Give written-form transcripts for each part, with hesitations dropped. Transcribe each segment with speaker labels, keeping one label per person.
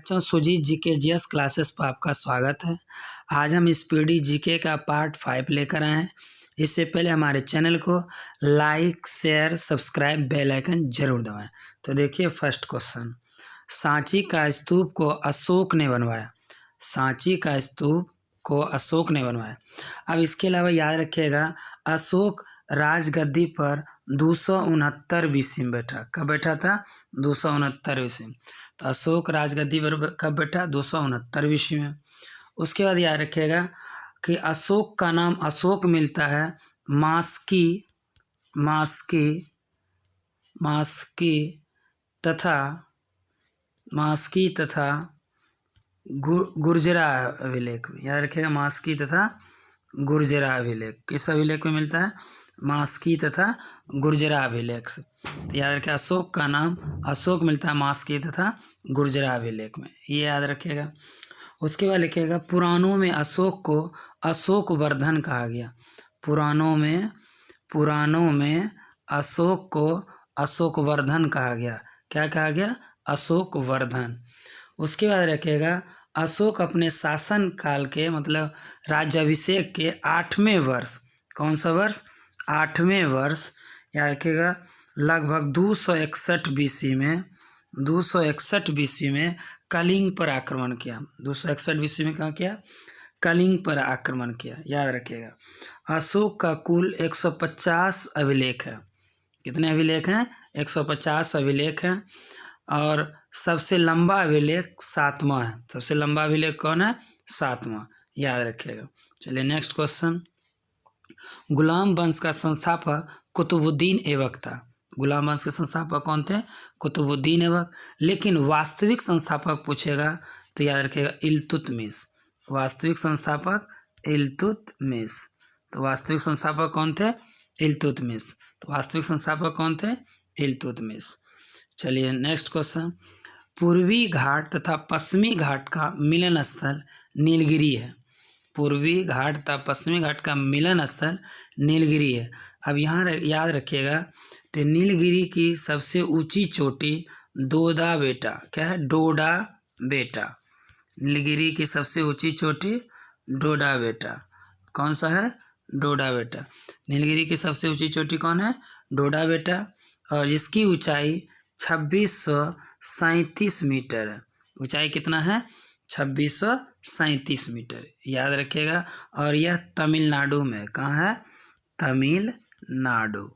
Speaker 1: बच्चों, Sujit GK GS classes पर आपका स्वागत है। आज हम स्पीडी जीके का पार्ट 5 लेकर आए हैं। इससे पहले हमारे चैनल को like, share, subscribe, bell icon जरूर दबाएं। तो देखिए फर्स्ट क्वेश्चन, सांची का स्तूप को अशोक ने बनवाया। सांची का स्तूप को अशोक ने बनवाया। अब इसके अलावा याद रखिएगा, अशोक राजगद्दी पर 269 BC में बैठा। कब बैठा था? 269 BC में। तो अशोक राजगद्दी पर कब बैठा? 269 BC में। उसके बाद याद रखिएगा कि अशोक का नाम अशोक मिलता है मास्की तथा गुर्जरा अभिलेख में। याद रखिएगा, मास्की तथा गुर्जरा अभिलेख किस अभिलेख में मिलता है? मास्की तथा गुर्जरा अभिलेख से। तो याद रखिए, अशोक का नाम अशोक मिलता है मास्की तथा गुर्जरा अभिलेख में, ये याद रखिएगा। उसके बाद लिखिएगा, पुराणों में अशोक को अशोक वर्धन कहा गया। पुराणों में अशोक को अशोक वर्धन कहा गया। क्या कहा गया? अशोक वर्धन। उसके बाद रखिएगा, अशोक अपने शासन काल के मतलब राज्याभिषेक के 8वें वर्ष, कौन सा वर्ष? 8वें वर्ष, याद रखिएगा, लगभग 261 BC में कलिंग पर आक्रमण किया। 261 BC में कहाँ किया? कलिंग पर आक्रमण किया, याद रखिएगा। अशोक का कुल 150 अभिलेख है। कितने अभिलेख हैं? 150 अभिलेख हैं। और सबसे लंबा अभिलेख 7वां है। सबसे लंबा अभिलेख कौन है? 7वां, याद रखिएगा। चलिए नेक्स्ट क्वेश्चन, गुलाम वंश का संस्थापक कुतुबुद्दीन ऐबक था। गुलाम वंश के संस्थापक कौन थे? कुतुबुद्दीन ऐबक। लेकिन वास्तविक संस्थापक पूछेगा तो याद रखिएगा इल्तुतमिश। वास्तविक संस्थापक इल्तुतमिश। तो वास्तविक संस्थापक कौन थे? इल्तुतमिश। तो वास्तविक संस्थापक कौन थे? इल्तुतमिश। चलिए नेक्स्ट क्वेश्चन, पूर्वी घाट तथा पश्चिमी घाट का मिलन स्थल नीलगिरी है। पूर्वी घाट तथा पश्चिमी घाट का मिलन स्थल नीलगिरी है। अब यहाँ याद रखिएगा, तो नीलगिरी की सबसे ऊंची चोटी डोडा बेटा। क्या है? डोडा बेटा। नीलगिरी की सबसे ऊंची चोटी डोडा बेटा। कौन सा है? डोडा बेटा। नीलगिरी की सबसे ऊंची चोटी कौन है? डोडा बेटा। और इसकी ऊंचाई 2637 मीटर है। ऊंचाई कितना है? 2637 मीटर, याद रखिएगा। और यह तमिलनाडु में, कहाँ है? तमिलनाडु,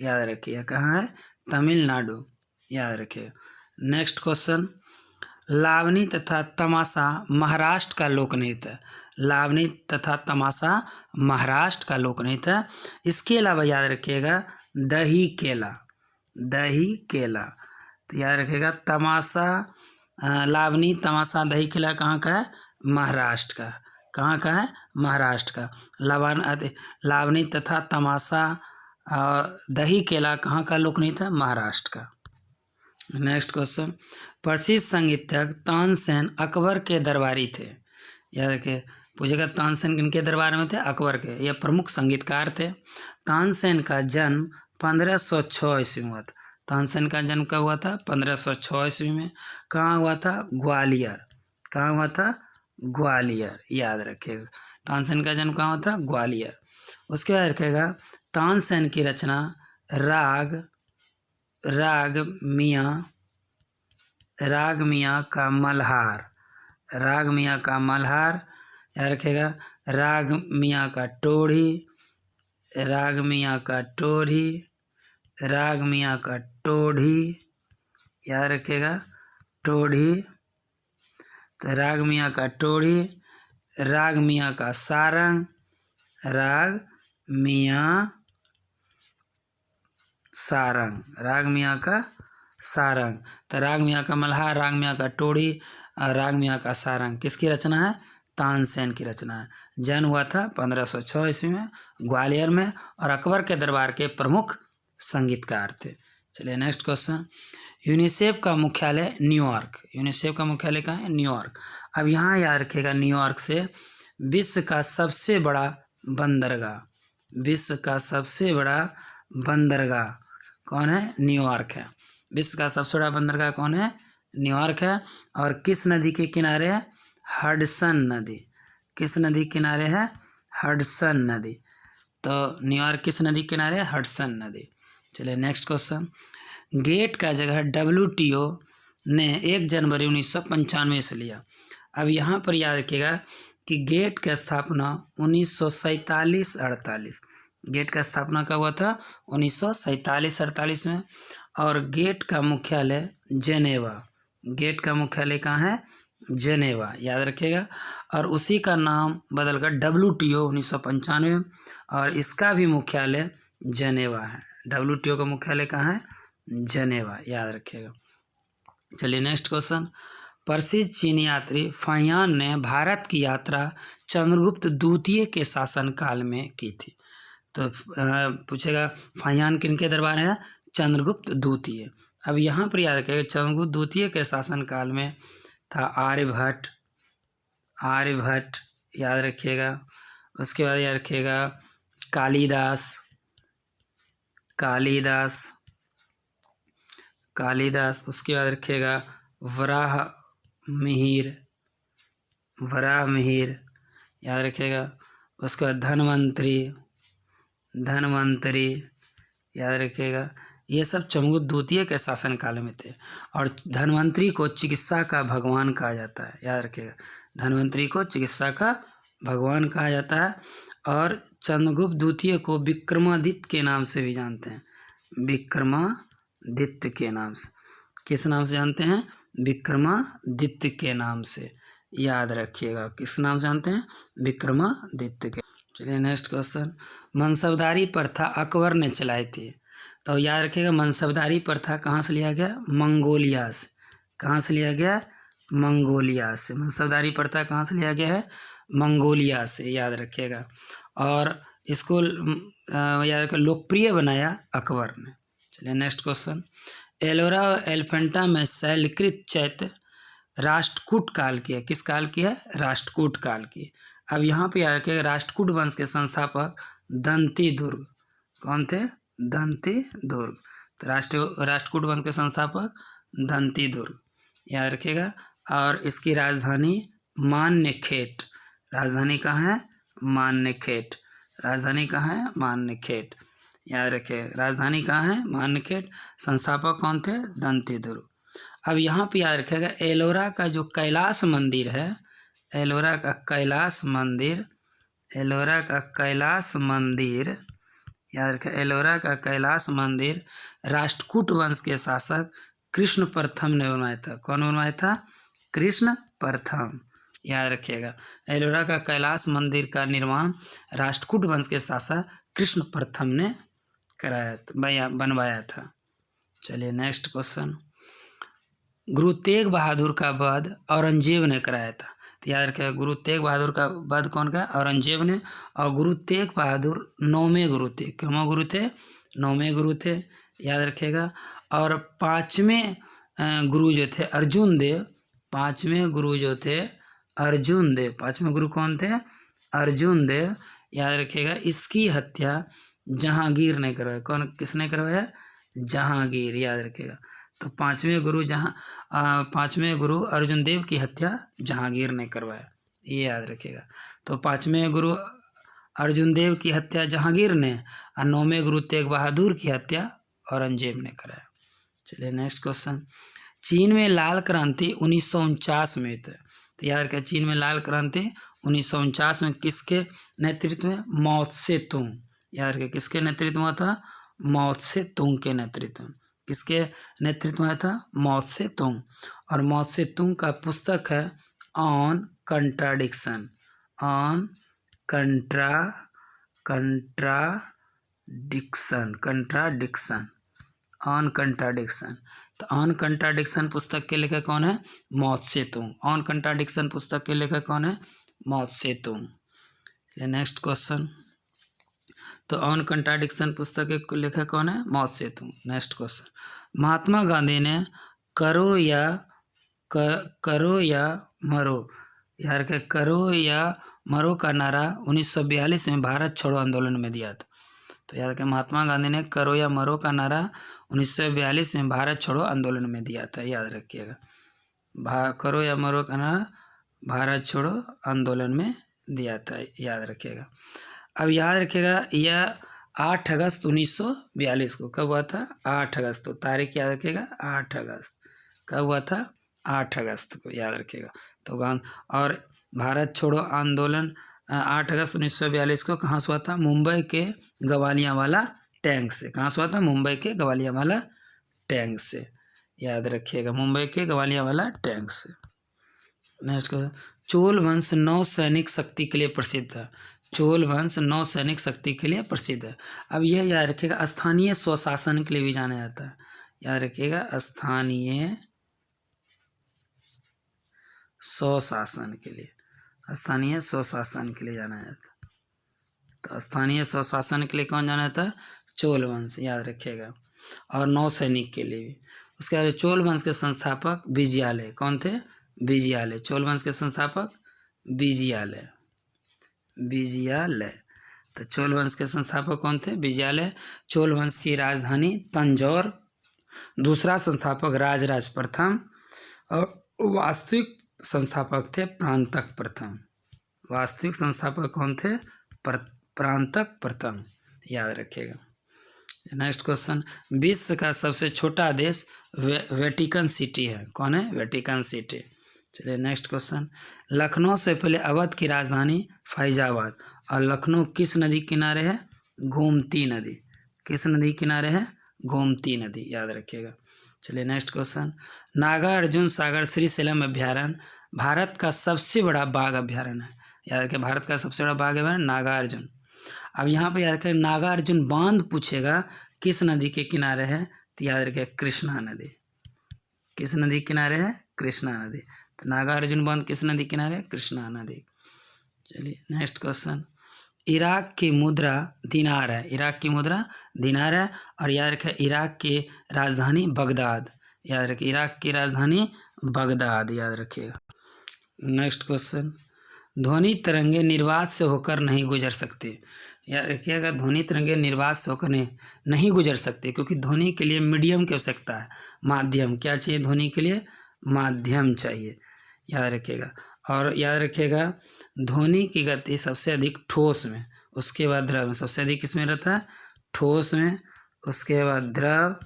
Speaker 1: याद रखिएगा। कहाँ है? तमिलनाडु, याद रखिएगा। नेक्स्ट क्वेश्चन, लावनी तथा तमाशा महाराष्ट्र का लोक नृत्य है। लावनी तथा तमाशा महाराष्ट्र का लोक नृत्य है। इसके अलावा याद रखिएगा दही केला। दही केला, तो याद रखिएगा तमाशा, लावनी, तमाशा, दही केला कहाँ का है? महाराष्ट्र का। कहाँ का है? महाराष्ट्र का। लावनी तथा तमाशा दही केला कहाँ का लोक नृत्य है? महाराष्ट्र का। नेक्स्ट क्वेश्चन, प्रसिद्ध संगीतज्ञ तानसेन अकबर के दरबारी थे। याद रखिए, पूछेगा तानसेन किनके दरबार में थे? अकबर के। यह प्रमुख संगीतकार थे। तानसेन का जन्म 1506 ईस्वी में हुआ था। तानसेन का जन्म कब हुआ था? 1506 ईस्वी में। कहाँ हुआ था? ग्वालियर। कहाँ हुआ था? ग्वालियर, याद रखिएगा। तानसेन का जन्म कहाँ हुआ था? ग्वालियर। उसके बाद रखिएगा, तानसेन की रचना राग मियाँ का मल्हार। राग मियाँ का मल्हार, याद रखिएगा। राग मियाँ का टोढ़ी। राग मियाँ का टोढ़ी। राग मियाँ का टोढ़ी, याद रखिएगा। टोढ़ी, तो राग मियाँ का टोढ़ी। राग मियाँ का सारंग। राग मियाँ सारंग। राग मियाँ का सारंग। तो राग मियाँ का मल्हार, राग मियाँ का टोढ़ी और राग मियाँ का सारंग किसकी रचना है? तानसेन की रचना है। जन्म हुआ था 1506 ईस्वी में ग्वालियर में, और अकबर के दरबार के प्रमुख संगीतकार थे। चलिए नेक्स्ट क्वेश्चन, यूनिसेफ का मुख्यालय न्यूयॉर्क। यूनिसेफ का मुख्यालय कहाँ है? न्यूयॉर्क। अब यहाँ याद रखिएगा, न्यूयॉर्क से विश्व का सबसे बड़ा बंदरगाह, विश्व का सबसे बड़ा बंदरगाह कौन है? न्यूयॉर्क है। विश्व का सबसे बड़ा बंदरगाह कौन है? न्यूयॉर्क है। और किस नदी के किनारे है? हडसन नदी। किस नदी के किनारे है? हडसन नदी। तो न्यूयॉर्क किस नदी के किनारे है? हडसन नदी। चलिए नेक्स्ट क्वेश्चन। गेट का जगह WTO ने 1 जनवरी 1995 से लिया। अब यहाँ पर याद रखिएगा कि गेट की स्थापना 1947-48, गेट का स्थापना कब हुआ था? 1947-48 में। और गेट का मुख्यालय जेनेवा, गेट का मुख्यालय कहाँ है? जेनेवा, याद रखिएगा। और उसी का नाम बदलकर WTO 1995, और इसका भी मुख्यालय जेनेवा है। WTO का मुख्यालय कहाँ है? जेनेवा, याद रखिएगा। चलिए नेक्स्ट क्वेश्चन। प्रसिद्ध चीनी यात्री फाहियान ने भारत की यात्रा चंद्रगुप्त द्वितीय के शासनकाल में की थी। तो पूछेगा फाहियान किनके दरबार है? चंद्रगुप्त द्वितीय। अब यहाँ पर याद रखिएगा चंद्रगुप्त द्वितीय के शासनकाल में था आर्यभट्ट, आर्यभट्ट, याद रखिएगा। उसके बाद याद रखिएगा कालिदास, कालिदास, कालिदास। उसके बाद रखिएगा वराहमिहिर, वराहमिहिर, याद रखिएगा। उसके बाद धन्वंतरी, धन्वंतरी, याद रखिएगा। ये सब चंद्रगुप्त द्वितीय के शासनकाल में थे। और धन्वंतरी को चिकित्सा का भगवान कहा जाता है, याद रखिएगा। धन्वंतरी को चिकित्सा का भगवान कहा जाता है। और चंद्रगुप्त द्वितीय को विक्रमादित्य के नाम से भी जानते हैं, विक्रमादित्य के नाम से। किस नाम से जानते हैं? विक्रमादित्य के नाम से, याद रखिएगा। किस नाम से जानते हैं? विक्रमादित्य के। चलिए नेक्स्ट क्वेश्चन। मनसबदारी प्रथा अकबर ने चलाई थी। तो याद रखिएगा मनसबदारी प्रथा कहाँ से लिया गया? मंगोलिया से। कहाँ से लिया गया? मंगोलिया से। मनसबदारी प्रथा कहाँ से लिया गया है? मंगोलिया से, याद रखिएगा। और इसको याद रखिएगा लोकप्रिय बनाया अकबर ने। चलिए नेक्स्ट क्वेश्चन। एलोरा और एलिफेंटा में शैलकृत चैत्य राष्ट्रकूट काल की है। किस काल की है? राष्ट्रकूट काल की। अब यहाँ पे याद रखिएगा राष्ट्रकूट वंश के संस्थापक दंतीदुर्ग कौन थे? दंतीदुर्ग। तो राष्ट्रकूट वंश के संस्थापक दंतीदुर्ग, याद रखिएगा। और इसकी राजधानी मान्यखेट, राजधानी कहाँ है? मान्यखेट, राजधानी कहाँ है? मान्यखेट, याद रखिए। राजधानी कहाँ है? मान्यखेट। संस्थापक कौन थे? दंतीदुर्ग। अब यहाँ पे याद रखिएगा एलोरा का जो कैलाश मंदिर है, एलोरा का कैलाश मंदिर, एलोरा का कैलाश मंदिर, याद रखें। एलोरा का कैलाश मंदिर राष्ट्रकूट वंश के शासक कृष्ण प्रथम ने बनवाया था। कौन बनवाया था? कृष्ण प्रथम, याद रखिएगा। एलोरा का कैलाश मंदिर का निर्माण राष्ट्रकूट वंश के शासक कृष्ण प्रथम ने बनवाया था। चलिए नेक्स्ट क्वेश्चन। गुरु तेग बहादुर का वध औरंगजेब ने कराया था। तो याद रखिएगा गुरु तेग बहादुर का वध कौन का? औरंगजेब ने। और गुरु तेग बहादुर 9वें गुरु थे। क्यों गुरु थे? 9वें गुरु थे, याद रखिएगा। और 5वें गुरु जो थे अर्जुन देव, 5वें गुरु जो थे अर्जुन देव, 5वें गुरु कौन थे? अर्जुन देव, याद रखिएगा। इसकी हत्या जहांगीर ने करवाया। कौन, किसने करवाया? जहांगीर, याद रखिएगा। तो 5वें गुरु अर्जुन देव की हत्या जहांगीर ने करवाया, ये याद रखिएगा। तो 5वें गुरु अर्जुन देव की हत्या जहांगीर ने, और 9वें गुरु तेग बहादुर की हत्या औरंगजेब ने कराया। चलिए नेक्स्ट क्वेश्चन। चीन में लाल क्रांति 1949 में थी। तो याद रखिए चीन में लाल क्रांति 1949 में किसके नेतृत्व में? माओ त्से तुंग, याद रखिए। किसके नेतृत्व में था? माओ त्से तुंग के नेतृत्व में। किसके नेतृत्व में था? माओ त्से तुंग। और माओ त्से तुंग का पुस्तक है on contradiction, on contradiction, on contradiction. तो ऑन कंट्राडिक्शन पुस्तक के लेखक कौन है? Mao Tse Tung. On contradiction पुस्तक के लेखक कौन है? Mao Tse Tung. Next question. तो ऑन कंट्राडिक्शन पुस्तक के लेखक कौन है? Mao Tse Tung. Next question. Mahatma Gandhi ने करो या मरो, यार के करो या मरो का नारा 1942 में भारत छोड़ो आंदोलन में दिया था। तो याद रखें महात्मा गांधी ने करो या मरो का नारा 1942 में भारत छोड़ो आंदोलन में दिया था, याद रखिएगा। करो या मरो का नारा भारत छोड़ो आंदोलन में दिया था, याद रखिएगा। अब याद रखिएगा यह 8 अगस्त 1942 को कब हुआ था? 8 अगस्त। तो तारीख याद रखिएगा 8 अगस्त। कब हुआ था? 8 अगस्त को याद रखिएगा। तो और भारत छोड़ो आंदोलन 8 अगस्त 1942 को कहाँ से हुआ था? मुंबई के गवालियांवाला टैंक से। कहाँ से हुआ था? मुंबई के गवालियांवाला टैंक से, याद रखिएगा, मुंबई के गवालियांवाला टैंक से। नेक्स्ट क्वेश्चन, चोल वंश नौ सैनिक शक्ति के लिए प्रसिद्ध है। चोल वंश नौ सैनिक शक्ति के लिए प्रसिद्ध है। अब यह याद रखिएगा स्थानीय स्वशासन के लिए भी जाना जाता है। याद रखिएगा स्थानीय स्वशासन के लिए, स्थानीय स्वशासन के लिए जाना जाता है। तो स्थानीय स्वशासन के लिए कौन जाना जाता है? चोल वंश, याद रखिएगा। और नौ सैनिक के लिए भी। उसके बाद चोल वंश के संस्थापक विजयालय कौन थे? विजयालय। चोल वंश के संस्थापक विजयालय, विजयालय। तो चोल वंश के संस्थापक कौन थे? विजयालय। चोल वंश की राजधानी तंजौर। दूसरा संस्थापक राजराज प्रथम और वास्तविक संस्थापक थे प्रांतक प्रथम। वास्तविक संस्थापक कौन थे? प्रांतक प्रथम, याद रखिएगा। नेक्स्ट क्वेश्चन, विश्व का सबसे छोटा देश वेटिकन सिटी है। कौन है? Vatican city. चलिए नेक्स्ट क्वेश्चन, लखनऊ से पहले अवध की राजधानी फैजाबाद। और लखनऊ किस नदी किनारे है? गोमती नदी। किस नदी किनारे है? गोमती नदी, याद रखिएगा। चलिए नेक्स्ट क्वेश्चन, नागार्जुन सागर श्रीशैलम अभ्यारण्य भारत का सबसे बड़ा बाघ अभ्यारण्य है। याद रखिए भारत का सबसे बड़ा बाघ अभ्यारण्य नागार्जुन। अब यहाँ पर याद रखें नागार्जुन बांध पूछेगा किस नदी के किनारे है? तो याद रखिए कृष्णा नदी। किस नदी किनारे है? कृष्णा नदी। तो नागार्जुन बांध किस नदी किनारे है? कृष्णा नदी। चलिए नेक्स्ट क्वेश्चन, इराक की मुद्रा दिनार है। इराक की मुद्रा दिनार है। और याद रखें इराक की राजधानी बगदाद। याद रखिए इराक की राजधानी बगदाद, याद रखिएगा। नेक्स्ट क्वेश्चन, ध्वनि तरंगे निर्वात से होकर नहीं गुजर सकती। याद रखिएगा ध्वनि तरंगे निर्वात से होकर नहीं गुजर सकते, क्योंकि ध्वनि के लिए मीडियम की आवश्यकता है, माध्यम। क्या चाहिए ध्वनि के लिए? माध्यम चाहिए, याद रखिएगा। और याद रखिएगा ध्वनि की गति सबसे अधिक ठोस में, उसके बाद द्रव में। सबसे अधिक किसमें रहता है? ठोस में, उसके बाद द्रव,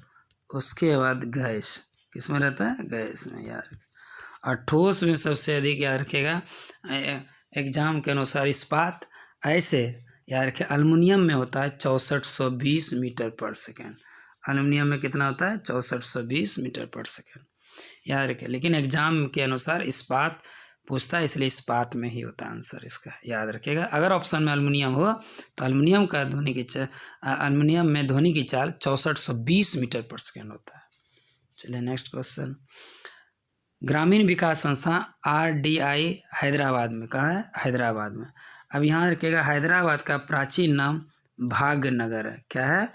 Speaker 1: उसके बाद गैस। किसमें रहता है? गैस में, याद रखिए। और ठोस में सबसे अधिक याद रखिएगा एग्जाम के अनुसार इस्पात, ऐसे याद रखिए अल्युमिनियम में होता है 6420 मीटर पर सेकेंड। अल्युमिनियम में कितना होता है? 6420 मीटर पर सेकेंड, याद रखिए। लेकिन एग्जाम के अनुसार इस्पात पूछता है, इसलिए इस्पात में ही होता है आंसर इसका, याद रखिएगा। अगर ऑप्शन में अल्युमिनियम हो तो अल्युमिनियम का अल्युमिनियम में ध्वनि की चाल 6420 मीटर पर सेकेंड होता है। चलिए नेक्स्ट क्वेश्चन, ग्रामीण विकास संस्था RDI हैदराबाद में। कहाँ है? हैदराबाद में। अब यहाँ रखिएगा हैदराबाद का प्राचीन नाम भाग्यनगर है। क्या है?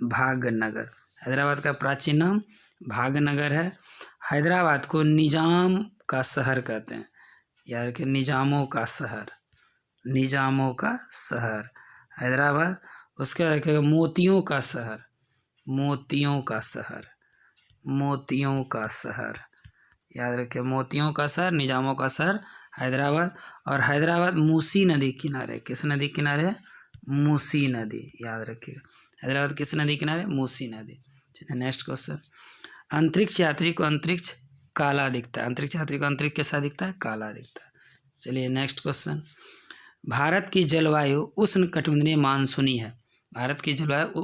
Speaker 1: भाग्यनगर। हैदराबाद का प्राचीन नाम भाग्यनगर है। हैदराबाद को निजाम का शहर कहते हैं। याद रखिए निजामों का शहर, निजामों का शहर हैदराबाद। उसके बाद रखिएगा मोतियों का शहर, मोतियों का शहर, मोतियों का शहर, याद रखिए मोतियों का शहर, निजामों का शहर हैदराबाद। और हैदराबाद मूसी नदी किनारे। किस नदी किनारे है? मूसी नदी, याद रखिए। हैदराबाद किस नदी किनारे? मूसी नदी। चलिए नेक्स्ट क्वेश्चन, अंतरिक्ष यात्री को अंतरिक्ष काला दिखता है। अंतरिक्ष यात्री को अंतरिक्ष कैसा दिखता है? काला दिखता है। चलिए नेक्स्ट क्वेश्चन, भारत की जलवायु उष्णकटिबंधीय मानसूनी है। भारत की जलवायु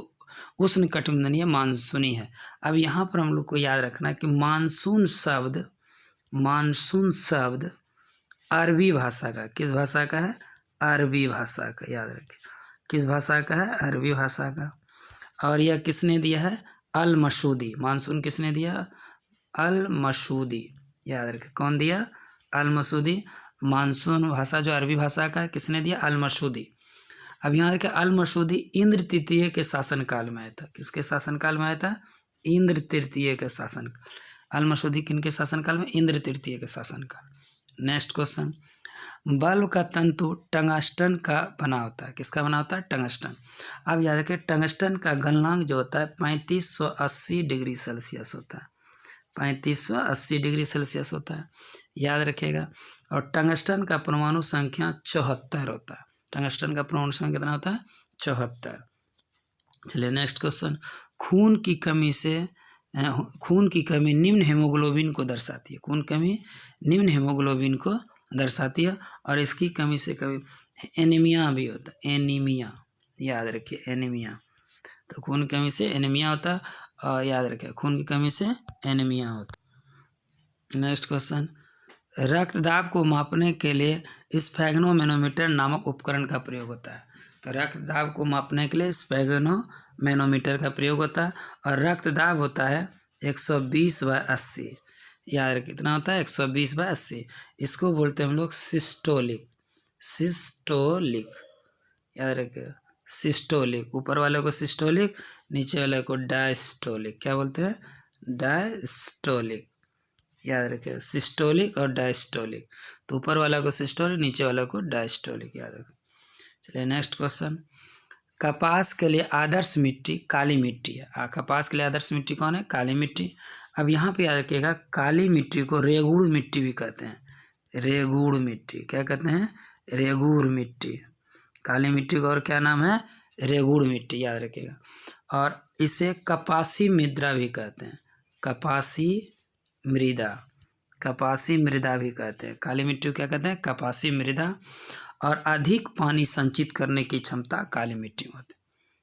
Speaker 1: उष्णकटिबंधीय मानसूनी है। अब यहाँ पर हम लोग को याद रखना है कि मानसून शब्द अरबी भाषा का, किस भाषा का है? अरबी भाषा का, याद रखिए। किस भाषा का है? अरबी भाषा का। और यह किसने दिया है? अल मसूदी। मानसून किसने दिया? अल मसूदी, याद रखिए। कौन दिया? अल मसूदी। मानसून भाषा जो अरबी भाषा का है, किसने दिया? अल मसूदी। अब यहाँ देखिए अल मसूदी इंद्र तृतीय के शासनकाल में आया था। किसके शासनकाल में आया था? इंद्र तृतीय के शासनकाल। अल मसूदी किनके शासनकाल में? इंद्र तृतीय के शासनकाल। नेक्स्ट क्वेश्चन, बल्ब का तंतु टंगस्टन का बना होता है। किसका बना होता है? टंगस्टन। अब याद रखिए टंगस्टन का गलनांक जो होता है 3580 डिग्री सेल्सियस होता है। 3580 डिग्री सेल्सियस होता है, याद रखिएगा। और टंगस्टन का परमाणु संख्या 74 होता है। टंगस्टन का परमाणु संख्या कितना होता है? 74। चलिए नेक्स्ट क्वेश्चन। खून की कमी निम्न हेमोग्लोबिन को दर्शाती है। खून कमी निम्न हेमोग्लोबिन को दर्शाती है, और इसकी कमी से कभी एनीमिया भी होता है। एनीमिया, याद रखिए, एनीमिया। तो खून की कमी से एनीमिया होता है, और याद रखिए खून की कमी से एनीमिया होता है। Next question. रक्तदाब को मापने के लिए स्फेग्नोमेनोमीटर नामक उपकरण का प्रयोग होता है। तो रक्तदाब को मापने के लिए स्फेग्नोमेनोमीटर का प्रयोग होता है, और रक्तदाब होता है 120/80। याद रखिए कितना होता है? 120/80। इसको बोलते हैं हम लोग सिस्टोलिक। सिस्टोलिक, याद रखिए, सिस्टोलिक। ऊपर वाले को सिस्टोलिक, नीचे वाले को डायस्टोलिक। क्या बोलते हैं? डायस्टोलिक। याद रखिए, सिस्टोलिक और डायस्टोलिक। तो ऊपर वाला को सिस्टोलिक, नीचे वाला को डायस्टोलिक, याद रखिए। चलिए नेक्स्ट क्वेश्चन। कपास के लिए आदर्श मिट्टी काली मिट्टी है। कपास के लिए आदर्श मिट्टी कौन है? काली मिट्टी। अब यहाँ पे याद रखिएगा, काली मिट्टी को रेगुड़ मिट्टी भी कहते हैं। रेगुड़ मिट्टी, क्या कहते हैं? रेगुड़ मिट्टी। काली मिट्टी का और क्या नाम है? रेगुड़ मिट्टी, याद रखिएगा। और इसे कपासी मृदा भी कहते हैं। कपासी मृदा, कपासी मृदा भी कहते हैं। काली मिट्टी को क्या कहते हैं? कपासी मृदा। और अधिक पानी संचित करने की क्षमता काली मिट्टी में होती है।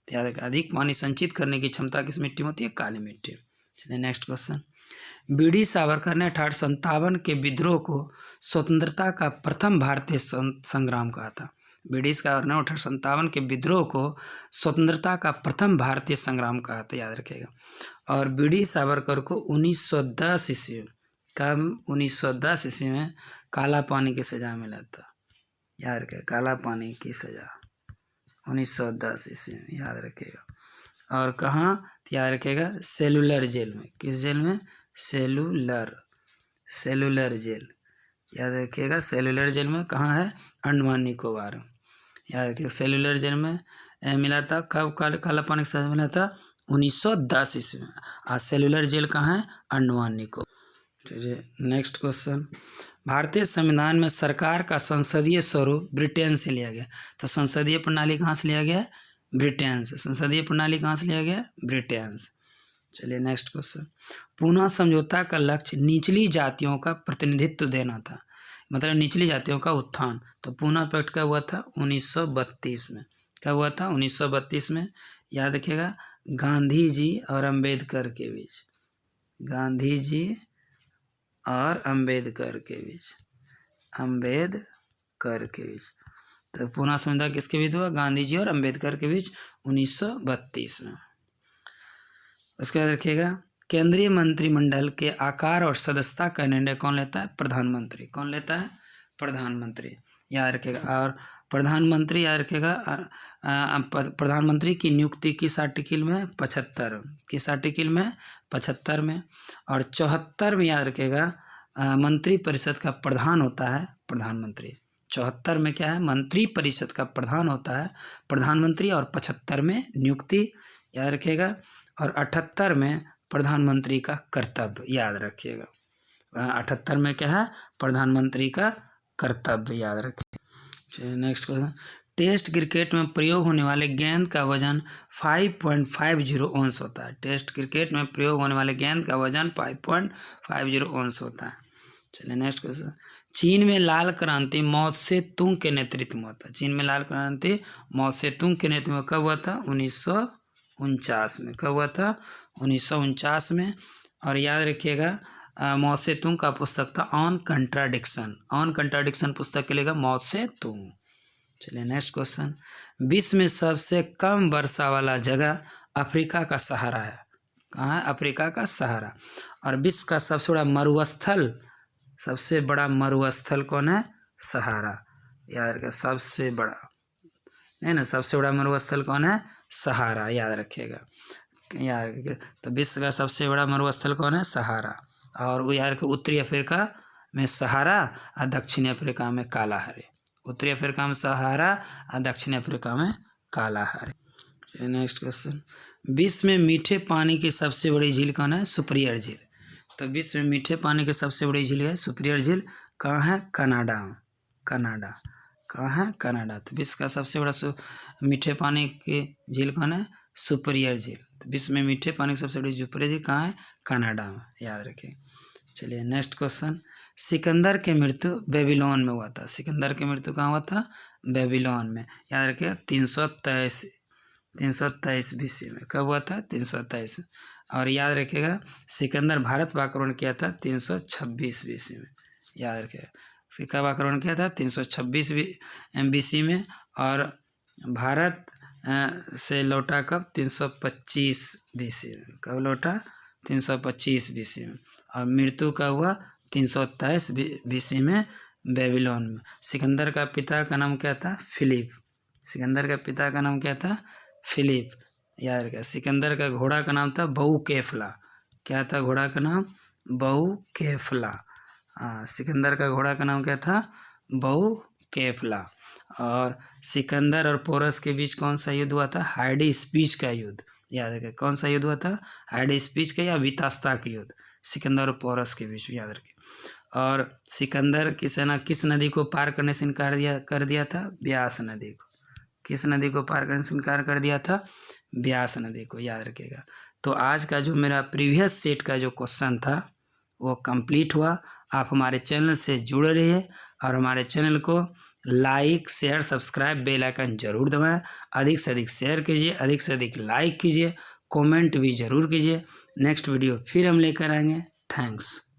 Speaker 1: तो याद रखिए, अधिक पानी संचित करने की क्षमता किस मिट्टी में होती है? काली मिट्टी। चलिए नेक्स्ट क्वेश्चन। बीडी सावरकर ने 1857 के विद्रोह को स्वतंत्रता का प्रथम भारतीय संग्राम कहा था। बीडी सावरकर ने 1857 के विद्रोह को स्वतंत्रता का प्रथम भारतीय संग्राम कहा था, याद रखिएगा। और बीडी सावरकर को 1910 ईस्वी कब? 1910 ईस्वी में काला पानी की सजा मिला था, याद रखिए, काला पानी की सजा 1910 ईस्वी में, याद रखिएगा। और कहाँ? याद रखिएगा, सेलुलर जेल में। किस जेल में? सेलुलर जेल, याद रखिएगा। सेलुलर जेल में कहाँ है? अंडमान निकोबार। याद रखिएगा, सेलुलर जेल में मिला था। कब काला पानी की सजा मिला था? 1910 ईस्वी में। और सेलुलर जेल कहाँ है? अंडमान निकोबार। चलिए नेक्स्ट क्वेश्चन। भारतीय संविधान में सरकार का संसदीय स्वरूप ब्रिटेन से लिया गया। तो संसदीय प्रणाली कहाँ से लिया गया? ब्रिटेन से। संसदीय प्रणाली कहाँ से लिया गया? ब्रिटेन से। चलिए नेक्स्ट क्वेश्चन। पूना समझौता का लक्ष्य निचली जातियों का प्रतिनिधित्व देना था, मतलब निचली जातियों का उत्थान। तो पूना पैक्ट कब हुआ था? 1932 में। कब हुआ था? 1932 में। याद रखिएगा, गांधी जी और अम्बेडकर के बीच। गांधी जी और अम्बेडकर के बीच। अम्बेडकर के बीच। तो पूना समझौता किसके बीच हुआ? गांधी जी और अम्बेडकर के बीच 1932 में। उसके बाद रखिएगा, केंद्रीय मंत्रिमंडल के आकार और सदस्यता का निर्णय कौन लेता है? प्रधानमंत्री। कौन लेता है? प्रधानमंत्री, याद रखिएगा। और प्रधानमंत्री, याद रखिएगा, प्रधानमंत्री की नियुक्ति किस आर्टिकल में? 75। किस आर्टिकल में? 75 में। और 74 में, याद रखिएगा, मंत्री परिषद का प्रधान होता है प्रधानमंत्री। 74 में क्या है? मंत्री परिषद का प्रधान होता है प्रधानमंत्री। और 75 में नियुक्ति, याद रखिएगा। और 78 में प्रधानमंत्री का कर्तव्य, याद रखिएगा। 78 में क्या है? प्रधानमंत्री का कर्तव्य, याद रखिए। चलिए नेक्स्ट क्वेश्चन। टेस्ट क्रिकेट में प्रयोग होने वाले गेंद का वजन 5.50 औंस होता है। टेस्ट क्रिकेट में प्रयोग होने वाले गेंद का वजन 5.50 औंस होता है। चलिए नेक्स्ट क्वेश्चन। चीन में लाल क्रांति माओ से तुंग के नेतृत्व में होता है। चीन में लाल क्रांति माओ से तुंग के नेतृत्व में कब हुआ था? 1949 में। कब हुआ था? 1949 में। और याद रखिएगा, माओ से तुंग का पुस्तक था ऑन कंट्राडिक्शन। ऑन कंट्राडिक्शन पुस्तक के लिखा माओ से तुंग। चलिए नेक्स्ट क्वेश्चन। विश्व में सबसे कम वर्षा वाला जगह अफ्रीका का सहारा है। कहाँ है? अफ्रीका का सहारा। और विश्व का सबसे बड़ा मरुस्थल कौन है? सहारा। याद रखिए, सबसे बड़ा नहीं ना, सबसे बड़ा मरुस्थल कौन है? सहारा, याद रखिएगा। याद रखिए, तो विश्व का सबसे बड़ा मरुस्थल कौन है? सहारा। और वो याद रखिए, उत्तरी अफ्रीका में सहारा और दक्षिणी अफ्रीका में कालाहारी। उत्तरी अफ्रीका में सहारा और दक्षिणी अफ्रीका में कालाहारी। Next question. विश्व में मीठे पानी की सबसे बड़ी झील कौन है? सुपीरियर झील। तो विश्व में मीठे पानी की सबसे बड़ी झील है सुपीरियर झील, कहाँ है? कनाडा। कनाडा कहाँ है? कनाडा। तो विश्व का सबसे बड़ा मीठे पानी की झील कौन है? सुपीरियर झील। तो विश्व में मीठे पानी की सबसे बड़ी सुपीरियर झील कहाँ है? कनाडा में, याद रखिए। चलिए नेक्स्ट क्वेश्चन, सिकंदर की मृत्यु बेबीलोन में हुआ था। सिकंदर की मृत्यु कहाँ हुआ था? बेबीलोन में, याद रखिए। 323 BC में। कब हुआ था? 323। और याद रखिएगा सिकंदर भारत पर आक्रमण किया था 326 BC में, याद रखिएगा। फिर कब आक्रमण किया था? 326 BC में। और भारत से लौटा कब? 325 BC में। कब लौटा? 325 BC में। और मृत्यु का हुआ 323 BC में बेबीलोन में। सिकंदर का पिता का नाम क्या था? फिलिप। सिकंदर का पिता का नाम क्या था? फिलिप, याद रखिए। सिकंदर का घोड़ा का नाम था बहुकेफला। क्या था घोड़ा का नाम? बहुकेफला। सिकंदर का घोड़ा का नाम क्या था? बहुकेफला। और सिकंदर और पोरस के बीच कौन सा युद्ध हुआ था? हाइडी स्पीच का युद्ध, याद रखिए। कौन सा युद्ध हुआ था? हाइडी स्पीच का या वितास्ता का युद्ध, सिकंदर और पोरस के बीच, याद रखिए। और सिकंदर की सेना किस नदी को पार करने से इनकार कर दिया था? ब्यास नदी को। किस नदी को पार करने से इनकार कर दिया था? ब्यास नदी को, याद रखिएगा। तो आज का जो मेरा प्रीवियस सेट का जो क्वेश्चन था वो कंप्लीट हुआ। आप हमारे चैनल से जुड़े रहिए और हमारे चैनल को like, share, subscribe, bell icon जरूर दबाएं। अधिक से अधिक शेयर कीजिए, अधिक से अधिक लाइक कीजिए, कमेंट भी ज़रूर कीजिए। नेक्स्ट वीडियो फिर हम लेकर आएंगे। थैंक्स।